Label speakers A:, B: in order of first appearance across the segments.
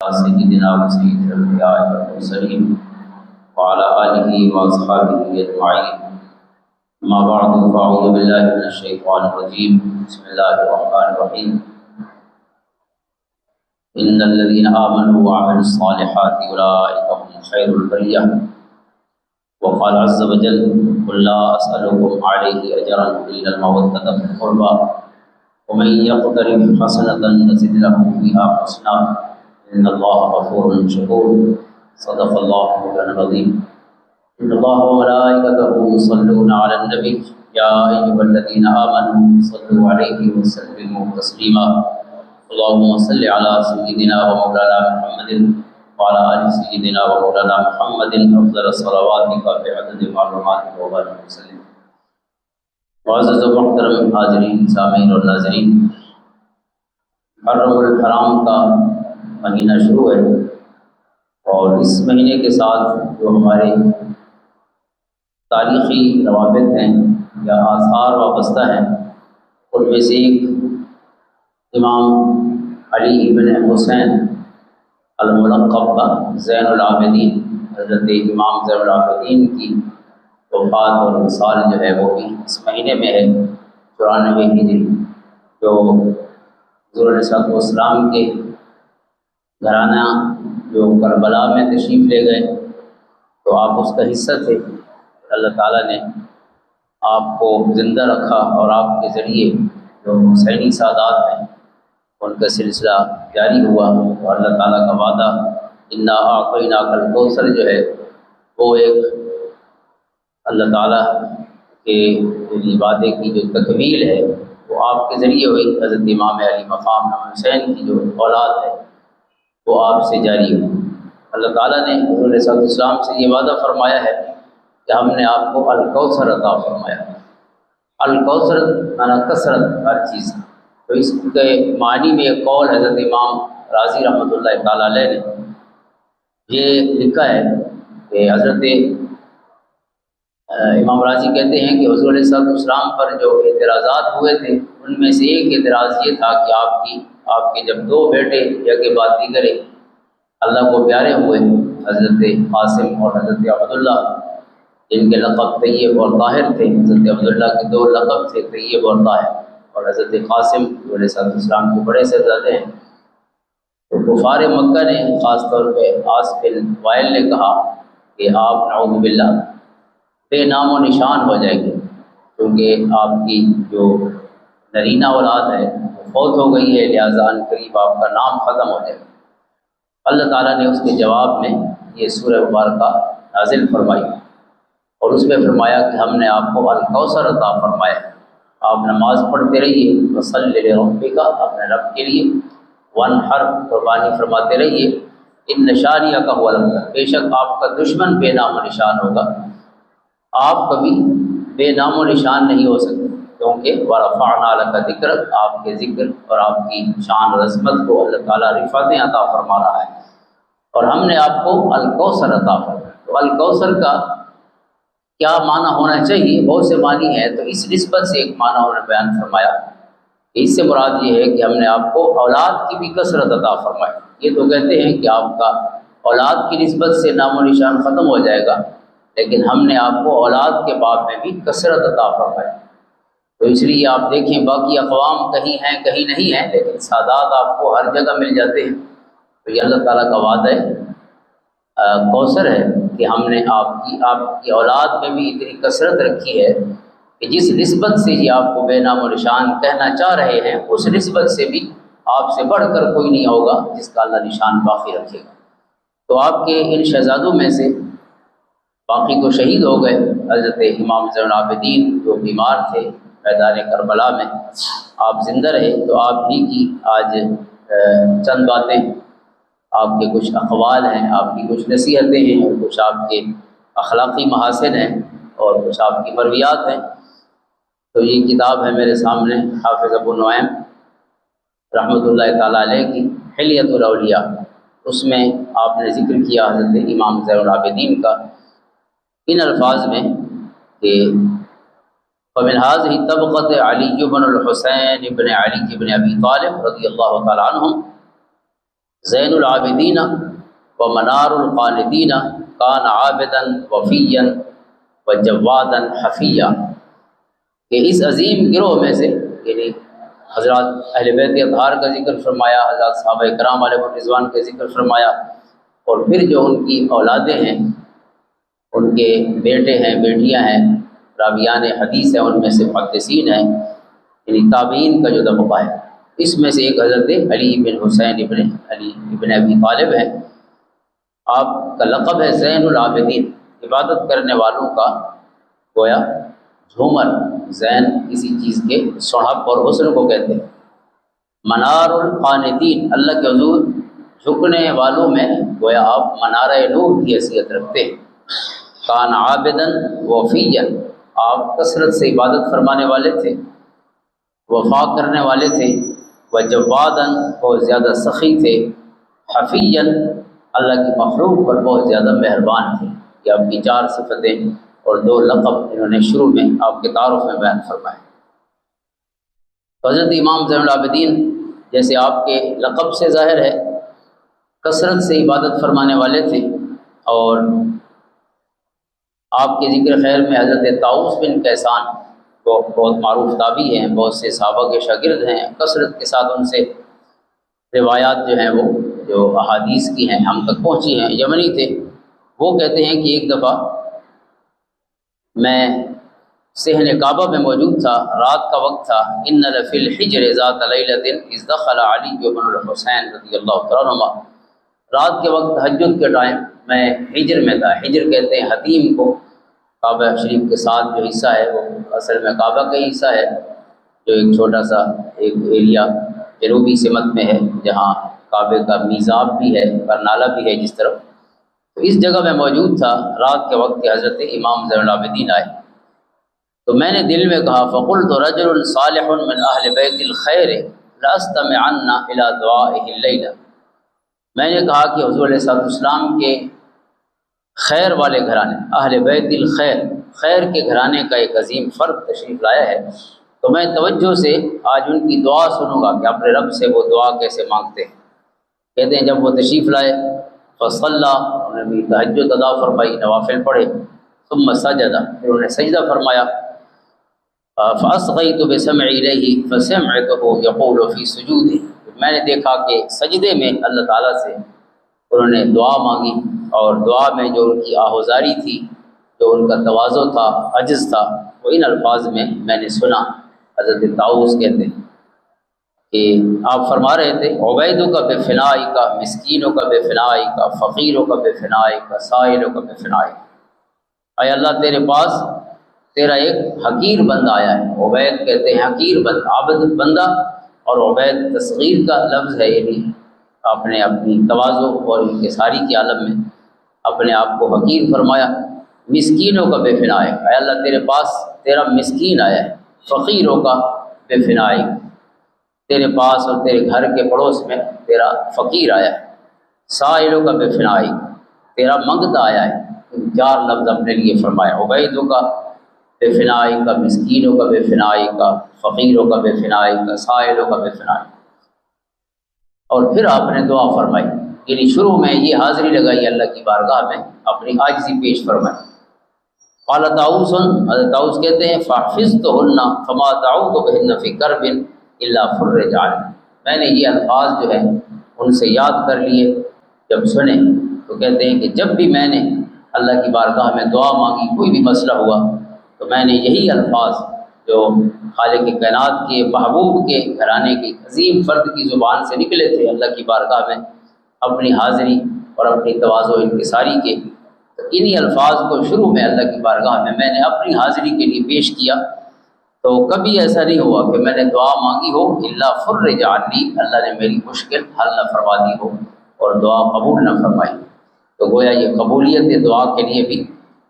A: سيدنا وسيد الأنبياء والمرسلين وعلى آله وأصحابه أجمعين. أما بعد فأعوذ بالله من الشيطان الرجيم. بسم الله الرحمن الرحيم. إن الذين آمنوا وعملوا الصالحات أولئك هم خير البرية. وقال عز وجل: قل لا أسألكم عليه أجرا إلا المودة في القربى ومن يقترف حسنة نزد له فيها حسنا إن الله غفور شكور. صدق الله مولانا العظيم. إن الله وملائكته يصلون على النبي يا أيها الذين آمنوا صلوا عليه وسلموا تسليما. اللهم صل على سيدنا ومولانا محمد وعلى آل سيدنا ومولانا محمد أفضل صلواتك بعدد معلوماتك وبارك وسلم. معزز و محترم حاضرین، سامعین اور ناظرین، محرم الحرام کا مہینہ شروع ہے اور اس مہینے کے ساتھ جو ہمارے تاریخی روابط ہیں یا آثار وابستہ ہیں، ان میں سے ایک امام علی ابن حسین الملقب زین العابدین، حضرت امام زین العابدین کی وفات اور وصال جو ہے وہ بھی اس مہینے میں ہے، 94 ہجری، جو حضور علیہ السلام کے گھرانہ جو کربلا میں تشریف لے گئے تو آپ اس کا حصہ تھے. اللہ تعالیٰ نے آپ کو زندہ رکھا اور آپ کے ذریعے جو حسینی سادات ہیں ان کا سلسلہ جاری ہوا. اور اللہ تعالیٰ کا وعدہ انا اعطیناک الکوثر جو ہے وہ ایک اللہ تعالیٰ کے وعدے کی جو تکمیل ہے وہ آپ کے ذریعے ہوئی. حضرت امام علی مقام حسین کی جو اولاد ہے وہ آپ سے جاری ہوئی. اللہ تعالیٰ نے حضور علیہ السلام سے یہ وعدہ فرمایا ہے کہ ہم نے آپ کو الکوثر عطا فرمایا. الکوثر مانا کثرت ہر چیز. تو اس کے معنی میں ایک قول حضرت امام راضی رحمۃ اللہ تعالیٰ علیہ نے یہ لکھا ہے کہ حضرت امام راضی کہتے ہیں کہ حضور علیہ السلام پر جو اعتراضات ہوئے تھے ان میں سے ایک اعتراض یہ تھا کہ آپ کے جب 2 بیٹے یا کے بعد دیگر اللہ کو پیارے ہوئے، حضرت قاسم اور حضرت عبداللہ، جن کے لقب طیب اور طاہر تھے. حضرت عبداللہ کے 2 لقب تھے، طیب اور طاہر، اور حضرت قاسم جو علیہ السلام کے بڑے صاحبزادے ہیں. تو کفار مکہ نے خاص طور پہ عاص بن وائل نے کہا کہ آپ نعوذ باللہ بے نام و نشان ہو جائیں گے، کیونکہ آپ کی جو نرینہ اولاد ہے وہ فوت ہو گئی ہے، لہٰذا ان قریب آپ کا نام ختم ہو جائے گا. اللہ تعالیٰ نے اس کے جواب میں یہ سورہ مبارکہ نازل فرمائی اور اس میں فرمایا کہ ہم نے آپ کو الکوثر عطا فرمایا. آپ نماز پڑھتے رہیے، وصلی لربک، اپنے رب کے لیے، وانحر، قربانی فرماتے رہیے، ان شانئک هو الابتر، بے شک آپ کا دشمن بے نام و نشان ہوگا. آپ کبھی بے نام و نشان نہیں ہو سکتے، کیونکہ ورفعنا لک ذکرک، آپ کے ذکر اور آپ کی شان و عظمت کو اللہ تعالیٰ رفعتیں عطا فرما رہا ہے. اور ہم نے آپ کو الکوثر عطا فرمایا. تو الکوثر کا کیا معنی ہونا چاہیے؟ بہت سے معنی ہیں، تو اس نسبت سے ایک معنی انہوں نے بیان فرمایا کہ اس سے مراد یہ ہے کہ ہم نے آپ کو اولاد کی بھی کثرت عطا فرمائی. یہ تو کہتے ہیں کہ آپ کا اولاد کی نسبت سے نام و نشان ختم ہو جائے گا، لیکن ہم نے آپ کو اولاد کے باب میں بھی کثرت عطا فرمائی. تو اس لیے آپ دیکھیں باقی اقوام کہیں ہیں کہیں نہیں ہیں، لیکن سادات آپ کو ہر جگہ مل جاتے ہیں. تو یہ اللہ تعالیٰ کا وعدہ ہے کوثر ہے کہ ہم نے آپ کی اولاد میں بھی اتنی کثرت رکھی ہے کہ جس نسبت سے یہ آپ کو بے نام و نشان کہنا چاہ رہے ہیں اس نسبت سے بھی آپ سے بڑھ کر کوئی نہیں ہوگا جس کا اللہ نشان باقی رکھے گا. تو آپ کے ان شہزادوں میں سے باقی تو شہید ہو گئے. حضرت امام زین العابدین جو بیمار تھے میدان کربلا میں، آپ زندہ رہے. تو آپ ہی کی آج چند باتیں، آپ کے کچھ اقوال ہیں، آپ کی کچھ نصیحتیں ہیں، اور کچھ آپ کے اخلاقی محاسن ہیں، اور کچھ آپ کی مرویات ہیں. تو یہ کتاب ہے میرے سامنے، حافظ ابو نعیم رحمۃ اللہ تعالیٰ علیہ کی حلیۃ الاولیاء. اس میں آپ نے ذکر کیا حضرت امام زین العابدین کا ان الفاظ میں کہ فمن هذه طبقة علي بن الحسين بن علي بن ابی طالب رضی اللہ تعالیٰ عنہم زین العابدین و منار القانتین کان عابدا وفیا و جوادا حفیا، کہ اس عظیم گروہ میں سے یعنی حضرات اہل بیت اطہار کا ذکر فرمایا، حضرات صحابہ کرام علیہ الرضوان کا ذکر فرمایا، اور پھر جو ان کی اولادیں ہیں، ان کے بیٹے ہیں، بیٹیاں ہیں، راویان حدیث ہیں، ان میں سے محدثین ہیں، یعنی تابعین کا جو طبقہ ہے، اس میں سے ایک حضرت علی بن حسین ابن علی ابن ابی طالب ہے۔ آپ کا لقب ہے زین العابدین، عبادت کرنے والوں کا گویا جھومر، زین کسی چیز کے سڑھپ اور حسن کو کہتے ہیں۔ منار القانتین، اللہ کے حضور جھکنے والوں میں گویا آپ منارہ نور کی حیثیت رکھتے ہیں۔ کان عابدن وفیا، آپ کثرت سے عبادت فرمانے والے تھے، وفا کرنے والے تھے، وجوادن بہت زیادہ سخی تھے، حفیا اللہ کی مخلوق پر بہت زیادہ مہربان تھے۔ یہ آپ کی 4 صفتیں اور 2 لقب انہوں نے شروع میں آپ کے تعارف میں بیان فرمائے۔ حضرت امام زین العابدین جیسے آپ کے لقب سے ظاہر ہے کثرت سے عبادت فرمانے والے تھے، اور آپ کے ذکر خیر میں حضرت طاؤس بن کیسان وہ بہت معروف تابعی ہیں، بہت سے صحابہ کے شاگرد ہیں، کثرت کے ساتھ ان سے روایات جو ہیں وہ جو احادیث کی ہیں ہم تک پہنچی ہیں، یمنی تھے۔ وہ کہتے ہیں کہ ایک دفعہ میں صحن کعبہ میں موجود تھا، رات کا وقت تھا، ان لفی الحجر ذات لیلۃ اذ دخل علی بن الحسین رضی اللہ تعالیٰ عنہ، رات کے وقت تہجد کے ٹائم میں ہجر میں تھا۔ ہجر کہتے ہیں حتیم کو، کعبہ شریف کے ساتھ جو حصہ ہے وہ اصل میں کعبہ کا ہی حصہ ہے، جو ایک چھوٹا سا ایک ایریا جنوبی سمت میں ہے جہاں کعبے کا میزاب بھی ہے اور نالہ بھی ہے جس طرف، تو اس جگہ میں موجود تھا رات کے وقت کہ حضرت امام زین العابدین آئے، تو میں نے دل میں کہا فقلت رجل صالح من اہل بیت الخیر لاستمعن الی دعائہ اللیلہ، میں نے کہا کہ حضور علیہ السلام کے خیر والے گھرانے، اہل بیت الخیر، خیر کے گھرانے کا ایک عظیم فرد تشریف لایا ہے، تو میں توجہ سے آج ان کی دعا سنوں گا کہ اپنے رب سے وہ دعا کیسے مانگتے ہیں۔ کہتے ہیں جب وہ تشریف لائے فصلی، انہوں نے بھی تہجد ادا فرمائی، نوافل پڑھے، ثم سجد، پھر انہوں نے سجدہ فرمایا، فاصغیت بسمعی الیہ فسمعتہ یقول فی سجودہ، میں نے دیکھا کہ سجدے میں اللہ تعالیٰ سے انہوں نے دعا مانگی، اور دعا میں جو ان کی آہوزاری تھی، جو ان کا تواضع تھا، عجز تھا، وہ ان الفاظ میں نے سنا۔ حضرت طاؤس کہتے ہیں کہ آپ فرما رہے تھے عبیدوں کا بے فنائی کا، مسکینوں کا بے فنائی کا، فقیروں کا بے فنائی کا، سائلوں کا بے فنائی کا، اے اللہ تیرے پاس تیرا ایک حقیر بندہ آیا ہے۔ عبید کہتے ہیں حقیر بندہ، عبد بندہ، اور عبید تصغیر کا لفظ ہے، یعنی آپ نے اپنی تواضع اور انکساری کے عالم میں اپنے آپ کو حقیر فرمایا۔ مسکینوں کا بے فنائی، اے اللہ تیرے پاس تیرا مسکین آیا ہے، فقیروں کا بے فنائی، تیرے پاس اور تیرے گھر کے پڑوس میں تیرا فقیر آیا ہے، سائلوں کا بے فنائی، تیرا منگتا آیا ہے۔ 4 لفظ اپنے لیے فرمایا، عبیدوں کا بے فنائی کا، مسکینوں کا بے فنائی کا، فقیروں کا بے فنائی کا، سائلوں کا بے فنائی، اور پھر آپ نے دعا فرمائی، یعنی شروع میں یہ حاضری لگائی اللہ کی بارگاہ میں، اپنی عاجزی پیش فرمائی۔ قال طاؤس، حضرت طاؤس کہتے ہیں فحفظتهن فما دعوت بهن في كرب الا فرج عني، میں نے یہ الفاظ جو ہے ان سے یاد کر لیے جب سنے، تو کہتے ہیں کہ جب بھی میں نے اللہ کی بارگاہ میں دعا مانگی، کوئی بھی مسئلہ ہوا، تو میں نے یہی الفاظ جو خالق کائنات کے محبوب کے گھرانے کے عظیم فرد کی زبان سے نکلے تھے اللہ کی بارگاہ میں اپنی حاضری اور اپنی تواضع و انکساری کے، تو انہی الفاظ کو شروع میں اللہ کی بارگاہ میں نے اپنی حاضری کے لیے پیش کیا، تو کبھی ایسا نہیں ہوا کہ میں نے دعا مانگی ہو الا فرج عنی، اللہ نے میری مشکل حل نہ فرما دی ہو اور دعا قبول نہ فرمائی۔ تو گویا یہ قبولیت دعا کے لیے بھی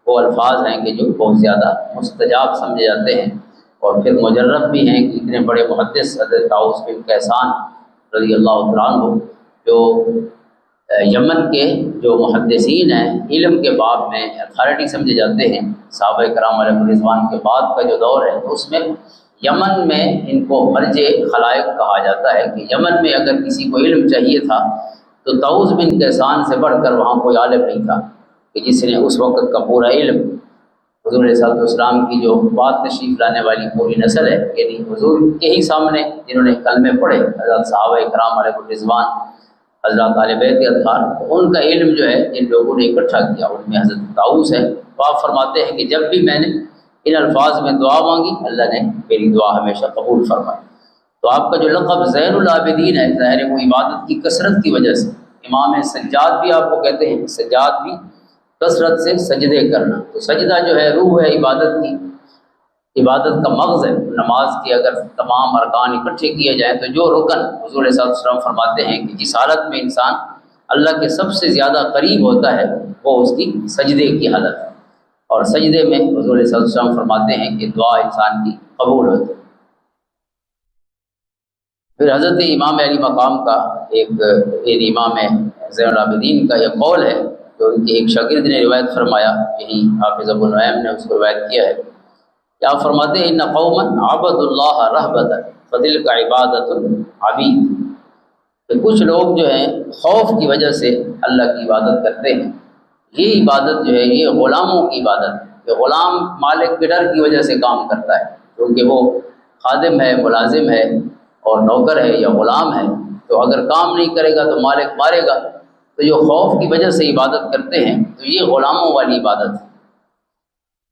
A: وہ الفاظ ہیں کہ جو بہت زیادہ مستجاب سمجھے جاتے ہیں، اور پھر مجرب بھی ہیں کہ اتنے بڑے محدث حضرت طاؤس بن کیسان رضی اللہ تعالیٰ عنہ، جو یمن کے جو محدثین ہیں، علم کے باب میں اتھارٹی سمجھے جاتے ہیں، صحابہ کرام علیہ الرضوان کے بعد کا جو دور ہے تو اس میں یمن میں ان کو مرجع خلائق کہا جاتا ہے، کہ یمن میں اگر کسی کو علم چاہیے تھا تو طاؤس بن کیسان سے بڑھ کر وہاں کوئی عالم نہیں تھا کہ جس نے اس وقت کا پورا علم حضور علیہ السلام کی جو بات تشریف لانے والی پوری نسل ہے، یعنی حضور کے ہی سامنے جنہوں نے کلمے پڑھے، حضرت صحابہ کرام علیہ الرضوان، حضرات اہل بیت اطہار، ان کا علم جو ہے جن لوگوں نے اکٹھا کیا ان میں حضرت طاؤس ہے۔ تو آپ فرماتے ہیں کہ جب بھی میں نے ان الفاظ میں دعا مانگی اللہ نے میری دعا ہمیشہ قبول فرمائی۔ تو آپ کا جو لقب زین العابدین ہے، ظاہر ہے وہ عبادت کی کثرت کی وجہ سے، امام سجاد بھی آپ کو کہتے ہیں، سجاد بھی کثرت سے سجدے کرنا، تو سجدہ جو ہے روح ہے عبادت کی، عبادت کا مغز ہے۔ نماز کے اگر تمام ارکان اکٹھے کیے جائیں تو جو رکن حضور صلی اللہ علیہ وسلم فرماتے ہیں کہ جس حالت میں انسان اللہ کے سب سے زیادہ قریب ہوتا ہے وہ اس کی سجدے کی حالت ہے، اور سجدے میں حضور صلی اللہ علیہ وسلم فرماتے ہیں کہ دعا انسان کی قبول ہوتی ہے۔ پھر حضرت امام علی مقام کا ایک امام زین العابدین کا یہ قول ہے جو ان کے ایک شاگرد نے روایت فرمایا، یہی حافظ ابو نعیم نے اس کو روایت کیا ہے، کہ آپ فرماتے ہیں ان قوما عبدوا اللہ رہبۃ فدل کا عبادت العبید، کہ کچھ لوگ جو ہیں خوف کی وجہ سے اللہ کی عبادت کرتے ہیں، یہ عبادت جو ہے یہ غلاموں کی عبادت ہے، کہ غلام مالک کے ڈر کی وجہ سے کام کرتا ہے، کیونکہ وہ خادم ہے، ملازم ہے اور نوکر ہے یا غلام ہے، تو اگر کام نہیں کرے گا تو مالک مارے گا، تو جو خوف کی وجہ سے عبادت کرتے ہیں تو یہ غلاموں والی عبادت ہے۔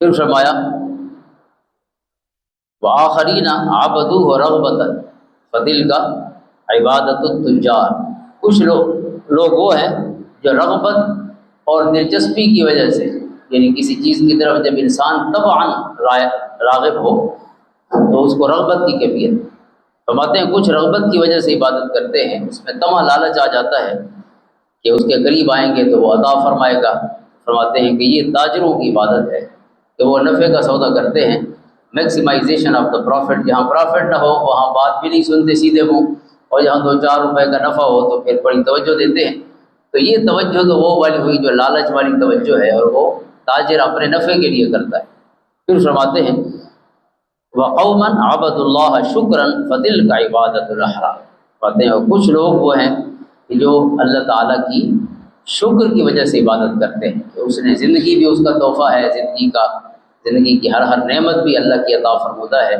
A: پھر فرمایا وآخرین عبدوہ رغبۃ فدل کا عبادت التجار، کچھ لوگ وہ ہیں جو رغبت اور دلچسپی کی وجہ سے، یعنی کسی چیز کی طرف جب انسان طبعاً راغب ہو تو اس کو رغبت کی کیفیت فرماتے ہیں، کچھ رغبت کی وجہ سے عبادت کرتے ہیں، اس میں طمع لالچ آ جاتا ہے کہ اس کے قریب آئیں گے تو وہ عطا فرمائے گا۔ فرماتے ہیں کہ یہ تاجروں کی عبادت ہے کہ وہ نفع کا سودا کرتے ہیں، میکسیمائزیشن آف دا پروفٹ، جہاں پروفٹ نہ ہو وہاں بات بھی نہیں سنتے سیدھے منہ، اور جہاں 2-4 روپے کا نفع ہو تو پھر بڑی توجہ دیتے ہیں۔ تو یہ توجہ تو وہ والی ہوئی جو لالچ والی توجہ ہے، اور وہ تاجر اپنے نفع کے لیے کرتا ہے۔ پھر فرماتے ہیں وَقَوْمًا عَبَدُوا اللَّهَ شُكْرًا فَتِلْكَ عِبَادَةُ الْأَحْرَارِ، کہتے ہیں اور کچھ لوگ وہ ہیں کہ جو اللہ تعالیٰ کی شکر کی وجہ سے عبادت کرتے ہیں، کہ اس نے زندگی بھی اس کا تحفہ ہے، زندگی کی ہر نعمت بھی اللہ کی عطا فرمودہ ہے،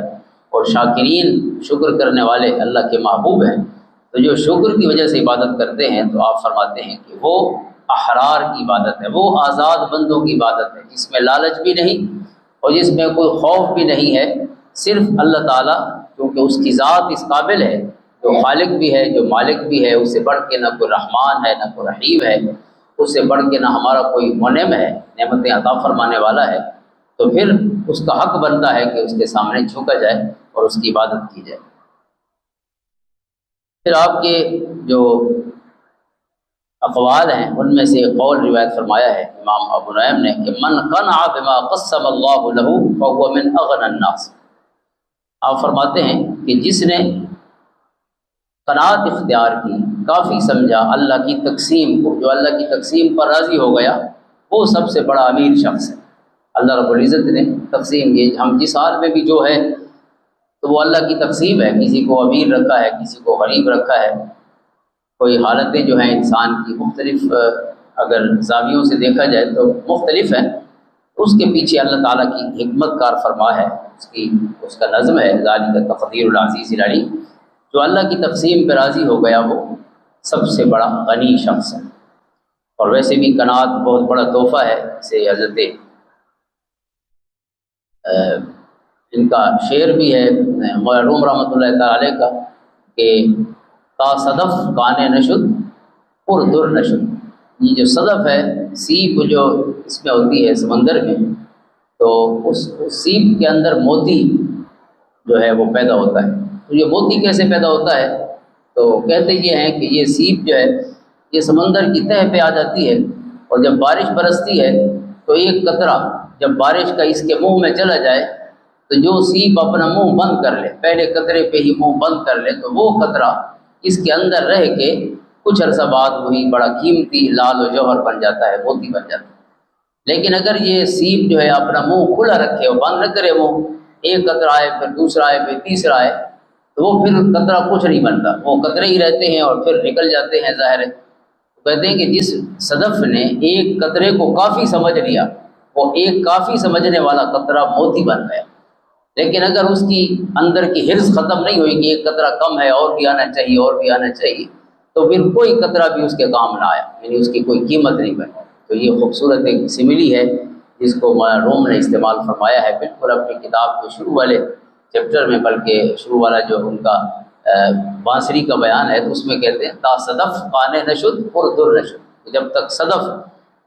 A: اور شاکرین شکر کرنے والے اللہ کے محبوب ہیں، تو جو شکر کی وجہ سے عبادت کرتے ہیں تو آپ فرماتے ہیں کہ وہ احرار کی عبادت ہے، وہ آزاد بندوں کی عبادت ہے جس میں لالچ بھی نہیں اور جس میں کوئی خوف بھی نہیں ہے، صرف اللہ تعالیٰ کیونکہ اس کی ذات اس قابل ہے، جو خالق بھی ہے جو مالک بھی ہے، اس سے بڑھ کے نہ کوئی رحمان ہے نہ کوئی رحیم ہے، اس سے بڑھ کے نہ ہمارا کوئی منعم ہے، نعمتیں عطا فرمانے والا ہے، تو پھر اس کا حق بنتا ہے کہ اس کے سامنے جھکا جائے اور اس کی عبادت کی جائے۔ پھر آپ کے جو اقوال ہیں ان میں سے ایک قول روایت فرمایا ہے امام ابو نعیم نے کہ من قنع بما قسم اللہ له فهو من اغنى الناس، آپ فرماتے ہیں کہ جس نے قناعت اختیار کی، کافی سمجھا اللہ کی تقسیم کو، جو اللہ کی تقسیم پر راضی ہو گیا وہ سب سے بڑا امیر شخص ہے۔ اللہ رب العزت نے تقسیم کی، ہم جس حال میں بھی جو ہے تو وہ اللہ کی تقسیم ہے، کسی کو امیر رکھا ہے کسی کو غریب رکھا ہے، کوئی حالتیں جو ہیں انسان کی مختلف اگر زاویوں سے دیکھا جائے تو مختلف ہیں، اس کے پیچھے اللہ تعالیٰ کی حکمت کار فرما ہے، اس کا نظم ہے، ذالک تقدیر العزیز العلیم، جو اللہ کی تقسیم پہ راضی ہو گیا وہ سب سے بڑا غنی شخص ہے۔ اور ویسے بھی قناعت بہت بڑا تحفہ ہے، اسے حضرت ان کا شعر بھی ہے روم رحمۃ اللہ تعالی علیہ کا کہ تا صدف کانے نشد پر در نشد، یہ جو صدف ہے سیپ جو اس میں ہوتی ہے سمندر میں، تو اس سیپ کے اندر موتی جو ہے وہ پیدا ہوتا ہے، تو یہ موتی کیسے پیدا ہوتا ہے؟ تو کہتے یہ ہیں کہ یہ سیپ جو ہے یہ سمندر کی تہہ پہ آ جاتی ہے، اور جب بارش برستی ہے تو ایک قطرہ جب بارش کا اس کے منہ میں چلا جائے تو جو سیپ اپنا منہ بند کر لے، پہلے قطرے پہ ہی منہ بند کر لے، تو وہ قطرہ اس کے اندر رہ کے کچھ عرصہ بعد وہی بڑا قیمتی لال و جوہر بن جاتا ہے، موتی بن جاتا ہے۔ لیکن اگر یہ سیپ جو ہے اپنا منہ کھلا رکھے اور بند نہ کرے، منہ ایک قطرہ آئے پھر دوسرا آئے پھر تیسرا آئے، تو وہ پھر قطرہ کچھ نہیں بنتا، وہ قطرے ہی رہتے ہیں اور پھر نکل جاتے ہیں ظاہر ہے۔ کہتے ہیں کہ جس صدف نے ایک قطرے کو کافی سمجھ لیا، وہ ایک کافی سمجھنے والا قطرہ موتی بن گیا، لیکن اگر اس کی اندر کی حرص ختم نہیں ہوئی کہ ایک قطرہ کم ہے اور بھی آنا چاہیے اور بھی آنا چاہیے، تو پھر کوئی قطرہ بھی اس کے کام نہ آیا، یعنی اس کی کوئی قیمت نہیں بنی۔ تو یہ خوبصورت ایک سملی ہے جس کو مولانا روم نے استعمال فرمایا ہے بالکل اپنی کتاب کے شروع والے چیپٹر میں، بلکہ شروع والا جو ان کا بانسری کا بیان ہے تو اس میں کہتے ہیں تا صدف قان نشد اور در نشد، جب تک صدف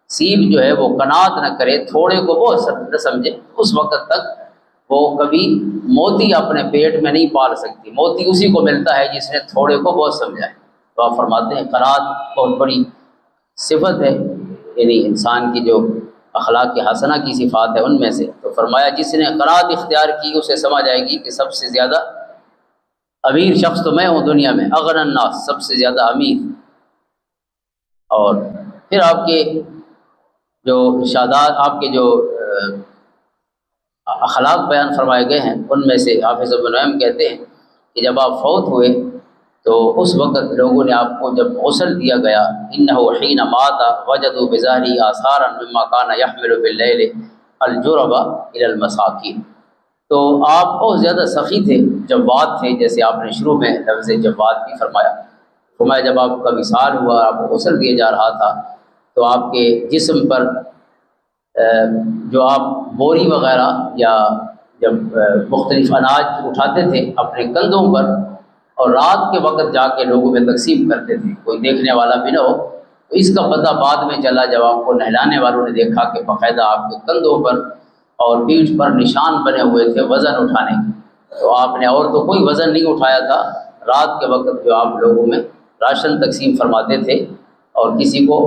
A: سیب جو ہے وہ قناعت نہ کرے، تھوڑے کو بہت نہ سمجھے، اس وقت تک وہ کبھی موتی اپنے پیٹ میں نہیں پال سکتی۔ موتی اسی کو ملتا ہے جس نے تھوڑے کو بہت سمجھا ہے۔ تو آپ فرماتے ہیں قناعت بہت بڑی صفت ہے، یعنی انسان کی جو اخلاق حسنہ کی صفات ہے ان میں سے۔ تو فرمایا جس نے قناعت اختیار کی اسے سمجھ آئے گی کہ سب سے زیادہ امیر شخص تو میں ہوں دنیا میں، اغنى الناس، سب سے زیادہ امیر۔ اور پھر آپ کے جو ارشادات، آپ کے جو اخلاق بیان فرمائے گئے ہیں ان میں سے حافظ ابن نعیم کہتے ہیں کہ جب آپ فوت ہوئے تو اس وقت لوگوں نے آپ کو جب غسل دیا گیا، انہ حین مات وجدوا بظاہرہ آثارا مما کان یحمل باللیل الجرب الی المساکین، تو آپ بہت زیادہ سخی تھے، جواد تھے، جیسے آپ نے شروع میں لفظ جواد بھی فرمایا۔ فرمایا جب آپ کا وصال ہوا، آپ کو غسل دیا جا رہا تھا تو آپ کے جسم پر جو آپ بوری وغیرہ یا جب مختلف اناج اٹھاتے تھے اپنے کندھوں پر اور رات کے وقت جا کے لوگوں میں تقسیم کرتے تھے، کوئی دیکھنے والا بھی نہ ہو، تو اس کا پتہ بعد میں چلا جب آپ کو نہلانے والوں نے دیکھا کہ باقاعدہ آپ کے کندھوں پر اور پیٹھ پر نشان بنے ہوئے تھے وزن اٹھانے کے۔ تو آپ نے اور تو کوئی وزن نہیں اٹھایا تھا، رات کے وقت جو آپ لوگوں میں راشن تقسیم فرماتے تھے اور کسی کو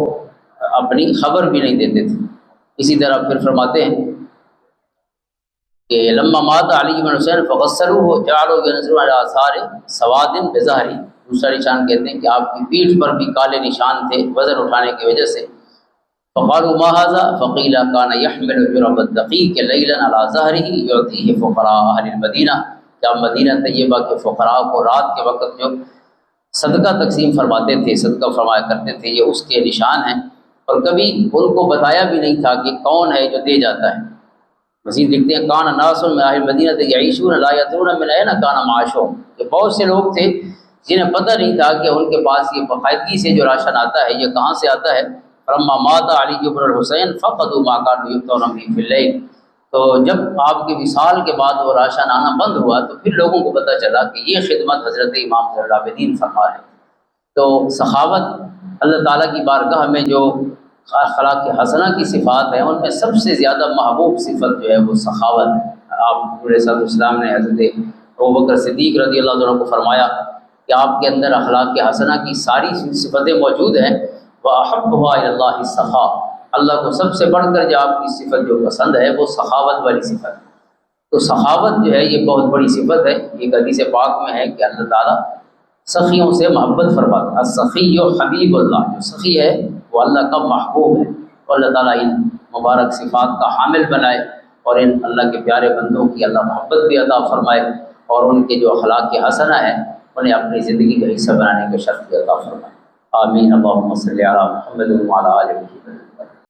A: اپنی خبر بھی نہیں دیتے تھے۔ اسی طرح پھر فرماتے ہیں کہ لما مات علی بن حسین فغسلوه جعلوا ينظرون على آثار سواد بظهره، دوسرا نشان کہتے ہیں کہ آپ کی پیٹھ پر بھی کالے نشان تھے وزن اٹھانے کی وجہ سے۔ فقالوا ما هذا فقيل كان يحمل جرب الدقيق ليلا على ظهره يعطيه فقراء اهل المدینہ، کیا مدینہ طیبہ کے فقراء کو رات کے وقت جو صدقہ تقسیم فرماتے تھے، صدقہ فرمایا کرتے تھے، یہ اس کے نشان ہیں، اور کبھی ان کو بتایا بھی نہیں تھا کہ کون ہے جو دے جاتا ہے۔ مزید لکھتے ہیں کان ناس من اہل المدینہ یعیشون لا یدرون من این کان معاشهم، کہ بہت سے لوگ تھے جنہیں پتہ نہیں تھا کہ ان کے پاس یہ باقاعدگی سے جو راشن آتا ہے یہ کہاں سے آتا ہے۔ فلما مات علی بن الحسین فقدوا ما كانوا يؤتون به في الليل، تو جب آپ کے وصال کے بعد وہ راشن آنا بند ہوا تو پھر لوگوں کو پتہ چلا کہ یہ خدمت حضرت امام زین العابدین فرما رہے ہیں۔ تو سخاوت اللہ تعالیٰ کی بارگاہ میں جو اخلاق حسنہ کی صفات ہیں ان میں سب سے زیادہ محبوب صفت جو ہے وہ سخاوت ہے۔ آپ علیہ صلی السلام نے حضرت ابوبکر صدیق رضی اللہ عنہ کو فرمایا کہ آپ کے اندر اخلاق حسنہ کی ساری صفتیں موجود ہیں، وَأَحَبُّهَا إِلَى اللَّهِ السَّخَاءُ، اللہ کو سب سے بڑھ کر جو آپ کی صفت جو پسند ہے وہ سخاوت والی صفت ہے۔ تو سخاوت جو ہے یہ بہت بڑی صفت ہے۔ ایک حدیث پاک میں ہے کہ اللہ تعالیٰ سخیوں سے محبت فرماتا ہے، السخی حبیب اللہ، جو سخی ہے وہ اللہ کا محبوب ہے، اور اللہ تعالیٰ ان مبارک صفات کا حامل بنائے اور ان اللہ کے پیارے بندوں کی اللہ محبت بھی عطا فرمائے، اور ان کے جو اخلاق حسنہ ہیں انہیں اپنی زندگی کا حصہ بنانے کے شرط بھی عطا فرمائے۔ آمین۔ اللہم صلی علی محمد وعلی آلہ محمد۔